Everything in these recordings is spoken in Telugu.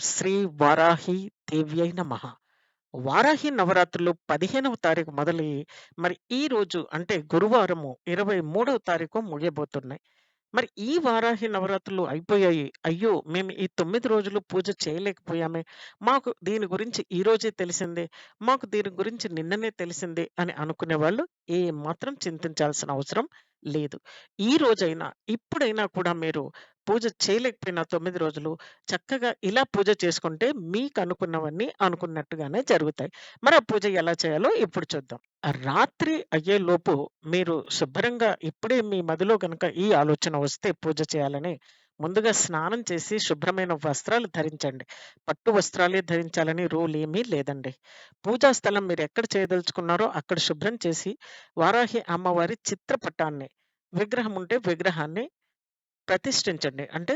శ్రీ వారాహి దేవ్యై నమః. వారాహి నవరాత్రులు 15వ తారీఖు మొదలయ్యి, మరి ఈ రోజు అంటే గురువారము 23వ తారీఖు ముగియబోతున్నాయి. మరి ఈ వారాహి నవరాత్రులు అయిపోయాయి. అయ్యో! మేము ఈ 9 రోజులు పూజ చేయలేకపోయామే. మాకు దీని గురించి ఈ రోజే తెలిసిందే. మాకు దీని గురించి నిన్ననే తెలిసిందే అని అనుకునేవాళ్ళు ఏమాత్రం చింతించాల్సిన అవసరం లేదు. ఈ రోజైనా, ఇప్పుడైనా కూడా మీరు పూజ చేయలేకపోయిన 9 రోజులు చక్కగా ఇలా పూజ చేసుకుంటే మీకనుకున్నవన్నీ అనుకున్నట్టుగానే జరుగుతాయి. మరి ఆ పూజ ఎలా చేయాలో ఇప్పుడు చూద్దాం. రాత్రి అయ్యేలోపు మీరు శుభ్రంగా ఇప్పుడే మీ మదిలో గనక ఈ ఆలోచన వస్తే పూజ చేయాలని, ముందుగా స్నానం చేసి శుభ్రమైన వస్త్రాలు ధరించండి. పట్టు వస్త్రాలే ధరించాలని రూల్ ఏమీ లేదండి. పూజా స్థలం మీరెక్కడ చేయదలుచుకున్నారో అక్కడ శుభ్రం చేసి, వారాహి అమ్మవారి చిత్రపటాన్ని, విగ్రహం ఉంటే విగ్రహాన్ని ప్రతిష్ఠించండి. అంటే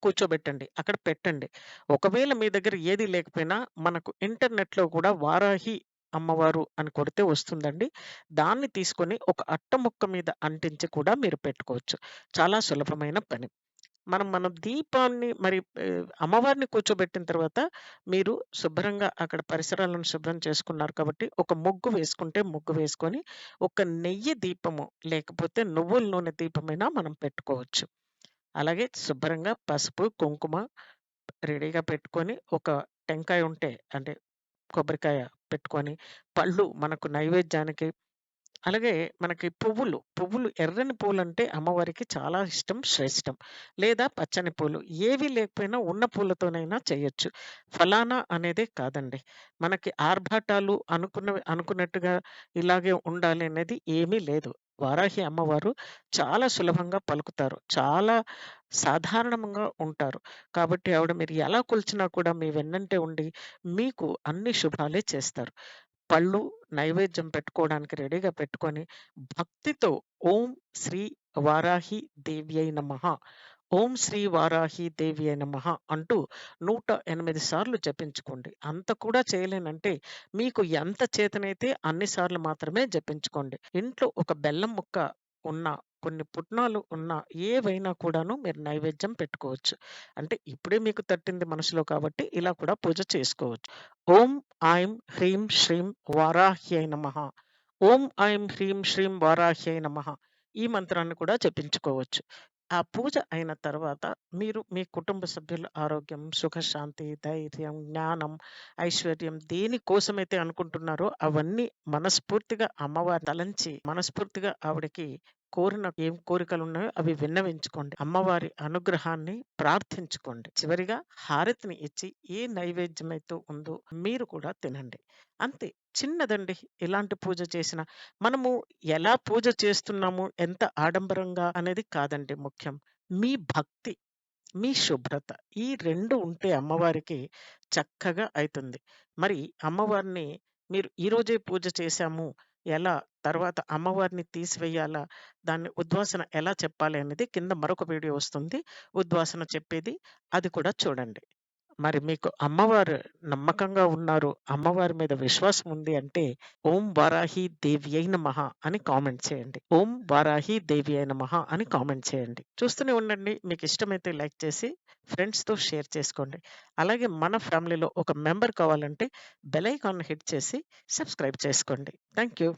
కూర్చోబెట్టండి. అక్కడ పెట్టండి. ఒకవేళ మీ దగ్గర ఏది లేకపోయినా మనకు ఇంటర్నెట్‌లో కూడా వారాహి అమ్మవారు అని కొడితే వస్తుందండి. దాన్ని తీసుకొని ఒక అట్ట ముక్క మీద అంటించి కూడా మీరు పెట్టుకోవచ్చు. చాలా సులభమైన పని. మన దీపాన్ని మరి అమ్మవారిని కూర్చోబెట్టిన తర్వాత మీరు శుభ్రంగా అక్కడ పరిసరాలను శుభ్రం చేసుకున్నారు కాబట్టి, ఒక ముగ్గు వేసుకుంటే ముగ్గు వేసుకొని, ఒక నెయ్యి దీపము లేకపోతే నువ్వుల నూనె దీపమైనా మనం పెట్టుకోవచ్చు. అలాగే శుభ్రంగా పసుపు, కుంకుమ రెడీగా పెట్టుకొని, ఒక టెంకాయ ఉంటే అంటే కొబ్బరికాయ పెట్టుకొని, పళ్ళు మనకు నైవేద్యానికి, అలాగే మనకి పువ్వులు ఎర్రని పూలంటే అమ్మవారికి చాలా ఇష్టం, శ్రేష్టం. లేదా పచ్చని పూలు. ఏవి లేకపోయినా ఉన్న పూలతోనైనా చేయొచ్చు. ఫలానా అనేదే కాదండి. మనకి ఆర్భాటాలు అనుకున్నట్టుగా ఇలాగే ఉండాలి అనేది ఏమీ లేదు. వారాహి అమ్మవారు చాలా సులభంగా పలుకుతారు. చాలా సాధారణంగా ఉంటారు. కాబట్టి ఆవిడ మీరు ఎలా కొలిచినా కూడా మీ వెన్నంటే ఉండి మీకు అన్ని శుభాలే చేస్తారు. పళ్ళు, నైవేద్యం పెట్టుకోవడానికి రెడీగా పెట్టుకొని, భక్తితో ఓం శ్రీ వారాహి దేవ్యై నమః, ఓం శ్రీ వారాహి దేవ్యై నమః అంటూ 108 సార్లు జపించుకోండి. అంత కూడా చేయలేనంటే మీకు ఎంత చేతనైతే అన్ని సార్లు మాత్రమే జపించుకోండి. ఇంట్లో ఒక బెల్లం ముక్క ఉన్న, కొన్ని పుట్నాలు ఉన్న ఏవైనా కూడాను మీరు నైవేద్యం పెట్టుకోవచ్చు. అంటే ఇప్పుడే మీకు తట్టింది మనసులో కాబట్టి ఇలా కూడా పూజ చేసుకోవచ్చు. ఓం ఐం హ్రీం శ్రీం వారాహ్యై నమః. ఓం ఐం హ్రీం శ్రీం వారాహ్యై నమః. ఈ మంత్రాన్ని కూడా జపించుకోవచ్చు. ఆ పూజ అయిన తర్వాత మీరు మీ కుటుంబ సభ్యుల ఆరోగ్యం, సుఖశాంతి, ధైర్యం, జ్ఞానం, ఐశ్వర్యం దేని కోసమైతే అనుకుంటున్నారో అవన్నీ మనస్ఫూర్తిగా అమ్మవారిని తలంచి, మనస్ఫూర్తిగా ఆవిడకి ఏం కోరికలున్నాయో అవి విన్నవించుకోండి. అమ్మవారి అనుగ్రహాన్ని ప్రార్థించుకోండి. చివరిగా హారతిని ఇచ్చి ఏ నైవేద్యమైతే ఉందో మీరు కూడా తినండి. అంతే. చిన్నదండి. ఎలాంటి పూజ చేసినా. మనము ఎలా పూజ చేస్తున్నాము, ఎంత ఆడంబరంగా అనేది కాదండి ముఖ్యం. మీ భక్తి, మీ శుభ్రత ఈ 2 ఉంటే అమ్మవారికి చక్కగా అయితుంది. మరి అమ్మవారిని మీరు ఈరోజే పూజ చేశాము, ఎలా తర్వాత అమ్మవారిని తీసివేయాలా, దాన్ని ఉద్వాసన ఎలా చెప్పాలి అనేది కింద మరొక వీడియో వస్తుంది. ఉద్వాసన చెప్పేది. అది కూడా చూడండి. మరి మీకు అమ్మవారు నమ్మకంగా ఉన్నారు, అమ్మవారి మీద విశ్వాసం ఉంది అంటే, ఓం వారాహి దేవ్యై నమః అని కామెంట్ చేయండి. ఓం వారాహి దేవ్యై నమః అని కామెంట్ చేయండి. చూస్తూనే ఉండండి. మీకు ఇష్టమైతే లైక్ చేసి ఫ్రెండ్స్‌తో షేర్ చేసుకోండి. అలాగే మన ఫ్యామిలీలో ఒక మెంబర్ కావాలంటే బెల్ ఐకాన్‌ని హిట్ చేసి సబ్స్క్రైబ్ చేసుకోండి. Thank you.